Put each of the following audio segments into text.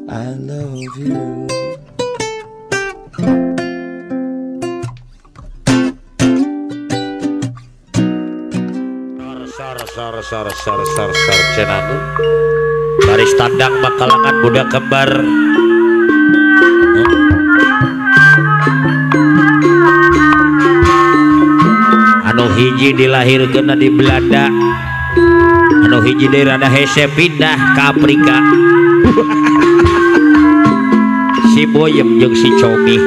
I love you. Sar cenanu baris tandang makalangan budak kembar anu hiji dilahirkeun di Belanda, anu hiji dari rada hese pindah ke Afrika. Si Boyem jeung si Comi.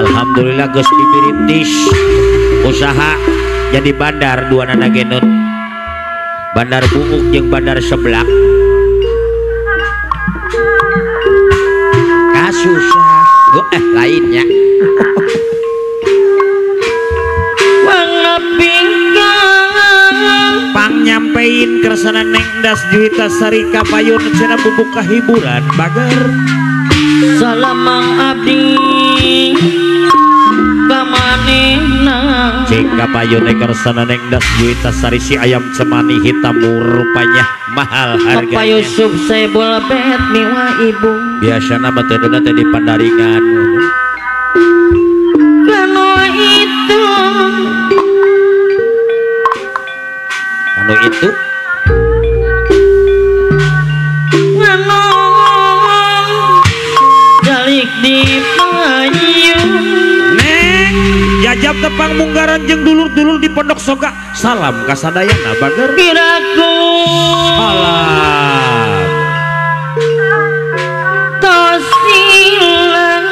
Alhamdulillah geus dibirintis usaha jadi bandar dua nanageun, bandar Buuk jeung bandar Seblak. Kasusah lainnya pang nyampein kersana Neng Das Juwita Sari Kapayun cenah bubuka hiburan bager salamang abdi kamanehna cing Kapayun kersana Neng Das Juwita Sari si ayam cemani hitam rupanya mahal harganya. Bapak Yusuf Saibul Bet miwa ibu biasana betulna teh di Pandaringan kanu itu jalik di payung Neng jajab tepang munggaran jeung dulur-dulur di Pondok Soga salam kasadayana bager kiraku salam tosilang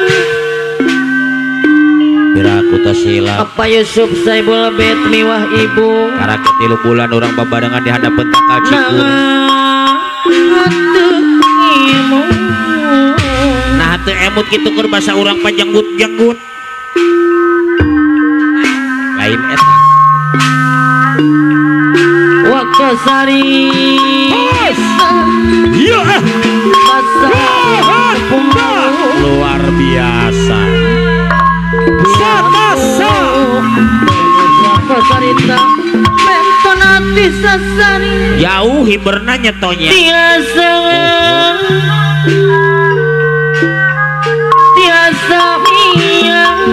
kiraku tosilang Bapak Yusuf Saibul Bet miwah ibu karena ketilu bulan orang babarengan di hadapan takal cikur nah teu emut kitu keur basa urang pajanggut-janggut lain eta Wakasari iya pasar luar biasa satasa Wakasarita mentonati sasari jauh hiberna nyetonya tiasa miyang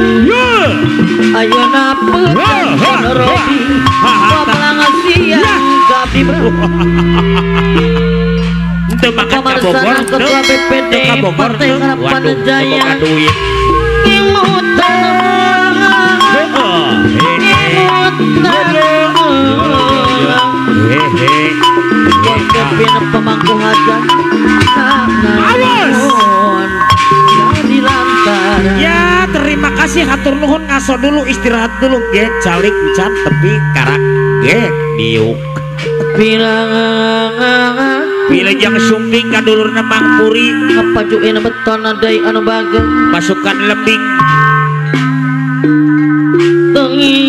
ayeuna peung robi pamelang siang gabi teu makan ka Bogor ketua BPD Partai Harapan Jaya duit Kepin pemangku hajat dari lantaran ya terima kasih hatur nuhun ngaso dulu istirahat dulu ge calik can tepi karak ge diuk Wilujeng sumping ka dulurna Mang Puri ngapajuin beton adai anu bageng pasukan lembing tengi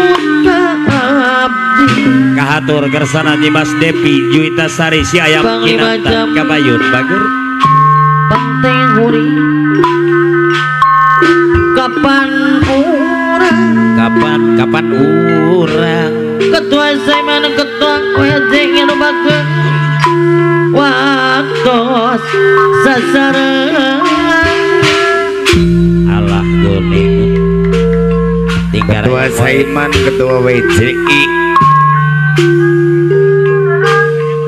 muka abdi kahatur gersana di Mas Depi Juwita Sari si ayam kinantan Kapayun bager Pantai Huri kapan urang ketua Saiman ketua wejeng anu bageng waktos sasaran Allah guning Ketua Saiman, ketua WJI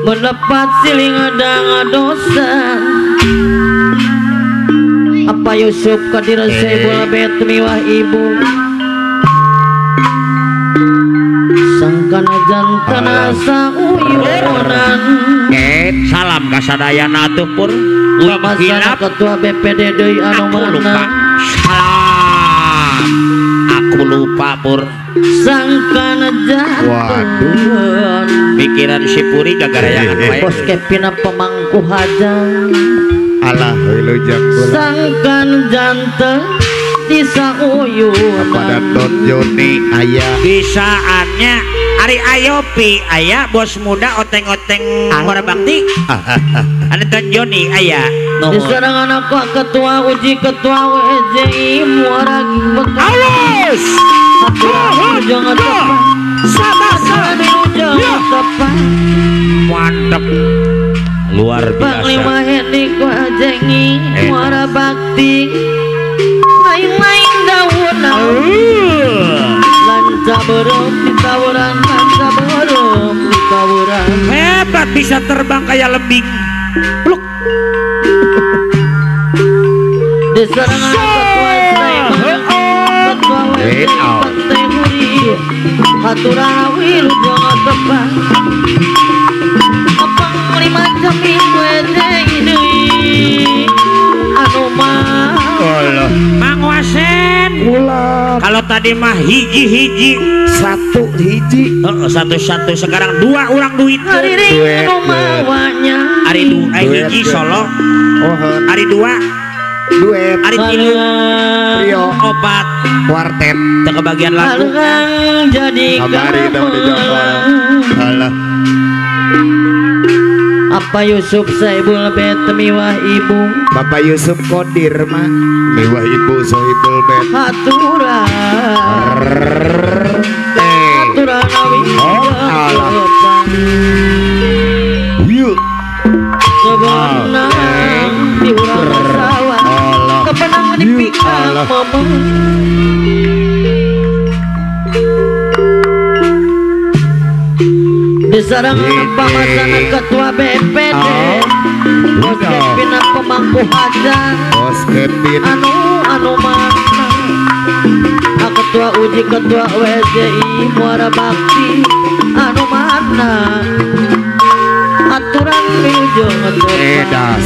mendapat siling adang dosa apa Yusuf Kadir Saibul Bet miwah ibu sangkana jantana sauyunan salam kasadayana atuh pur Masana ketua BPD deui anu mana salam aku lupa pur sangkana jantan pikiran si Puri gagarayangan wae bos kepina pemangku hajang Allah wilujeng sangkan jantan di sauyunan pada Don Joni ayah bisaannya Ari Ayopi aya bos muda oteng-oteng Muara Bakti ada Don Joni aya di serangan aku ketua uji ketua WJI Muara Bekasi Alus jangan lupa sabar tepat mantep luar Panglima biasa. Heniko Ajengi Muara Bakti lain-lain daun lanca berem di tawuran lanca berem di tawuran Hebat bisa terbang kayak lembing. Pluk. di serangan ketua Sleman ketua WD Pantai Huri Haturawi lu jangan tepat Panglima Jamil WD ini anu mah Mang Wasen. Kalau tadi mah hiji-hiji satu hiji satu-satu sekarang dua orang duit. hari ini anu mawanya Hari dua hiji solo. Hari dua duet hari tilu trio obat kuartet teu kebagian lagu. Algang jadi kamari dong di Jakarta alah apa Yusuf Saibul Bet miwah ibu Bapak Yusuf Kodir mah mewah ibu sohibul bet haturan awi alah yuk sebenang di urang sawah alah kebenang di pikang alah. momen di sarangan pamasanan ketua BPD Bos Kevin pemangku hajat Bos Kevin anu mana ketua uji ketua WJI Muara Bakti anu mana aturan wilujeng edas